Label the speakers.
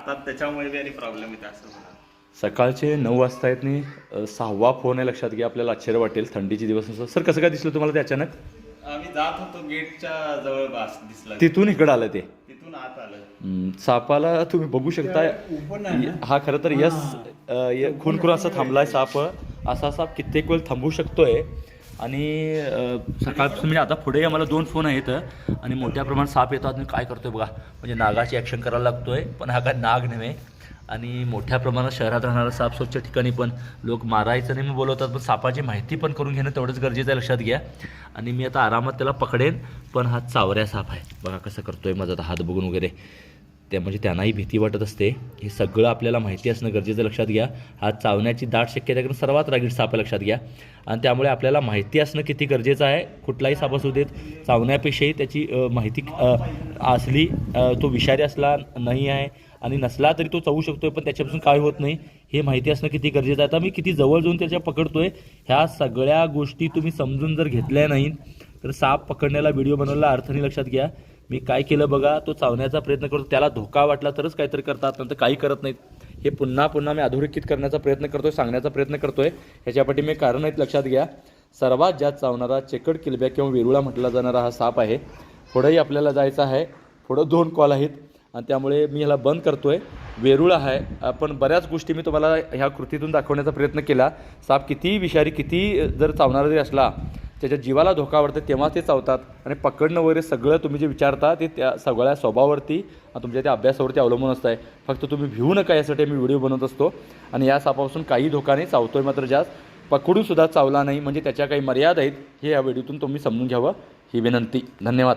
Speaker 1: चावतात त्याच्यामुळे बी आणि प्रॉब्लेम येते असं मला.
Speaker 2: सकाळचे 9 वाजता आहेत आणि 6वा फोन आहे. लक्षात घ्या, आपल्याला आश्चर्य वाटेल थंडीचे दिवस नसतात. सर कसं काय दिसलं तुम्हाला ते अचानक?
Speaker 1: आम्ही जात होतो गेटच्या जवळ बास दिसला,
Speaker 2: तिथून इकडं आलं ते.
Speaker 1: तिथून आत आलं.
Speaker 2: सापाला तुम्ही बघू शकता, हा खरं तर यस खून करून असा थांबलाय साप. असा साप कित्येक वेळ थांबू शकतोय. आणि सकाळपासून म्हणजे आता पुढे आम्हाला 2 फोन आहेत आणि मोठ्या प्रमाणात साप येतात. आणि काय करतोय बघा, म्हणजे नागाची ॲक्शन करायला लागतोय, पण हा काय नाग नव्हे. आणि मोठ्या प्रमाणात शहरात राहणारा साप स्वच्छ ठिकाणी पण लोक मारायचं नाही मी बोलवतात, पण सापाची माहिती पण करून घेणं तेवढंच गरजेचं आहे, लक्षात घ्या. आणि मी आता आरामात त्याला पकडेन, पण हा चावऱ्या साप आहे बघा कसं करतोय माझा आता हात बघून वगैरे. त्या म्हणजे त्यांनाही भीती वाटत असते. हे सगळं आपल्याला माहिती असणं गरजेचं, लक्षात घ्या. हा चावण्याची दाट शक्यता करून सर्वात रागीट साप आहे, लक्षात घ्या. आणि त्यामुळे आपल्याला माहिती असणं किती गरजेचं आहे. कुठलाही साप असू देत, चावण्यापेक्षाही त्याची माहिती असली, तो विषारी असला नाही आहे आणि नसला तरी तो चावू शकतोय, पण त्याच्यापासून काय होत नाही हे माहिती असणं किती गरजेचं आहे. आता मी किती जवळ जाऊन त्याच्या पकडतोय, ह्या सगळ्या गोष्टी तुम्ही समजून जर घेतल्या नाहीत तर साप पकडण्याला व्हिडिओ बनवला अर्थ नाही, लक्षात घ्या. मी काय केलं बघा, तो चावण्याचा प्रयत्न करतो, त्याला धोका वाटला तरच काहीतरी करतात, नंतर काही करत नाहीत. हे पुन्हा पुन्हा मी अधोरेखित करण्याचा प्रयत्न करतोय, सांगण्याचा प्रयत्न करतोय. ह्याच्यापाठी मी कारण आहेत, लक्षात घ्या. सर्वात जास्त चावणारा चेकड किलब्या किंवा वेरुळा म्हटला जाणारा हा साप आहे. पुढेही आपल्याला जायचं आहे, पुढं 2 कॉल आहेत आणि त्यामुळे मी ह्याला बंद करतोय. वेरुळ आहे, पण बऱ्याच गोष्टी मी तुम्हाला ह्या कृतीतून दाखवण्याचा प्रयत्न केला. साप कितीही विषारी, किती जर चावणारा जरी असला, त्याच्या जीवाला धोका वाटतं तेव्हा ते चावतात. आणि पकडणं वगैरे सगळं तुम्ही जे विचारता ते त्या सगळ्या स्वभावावरती, तुमच्या त्या अभ्यासावरती अवलंबून असतं आहे. फक्त तुम्ही भिवू नका यासाठी मी व्हिडिओ बनवत असतो. आणि या सापापासून काही धोका नाही, चावतोय मात्र जास्त, पकडूनसुद्धा चावला नाही, म्हणजे त्याच्या काही मर्यादा आहेत हे या व्हिडिओतून तुम्ही समजून घ्यावं ही विनंती. धन्यवाद.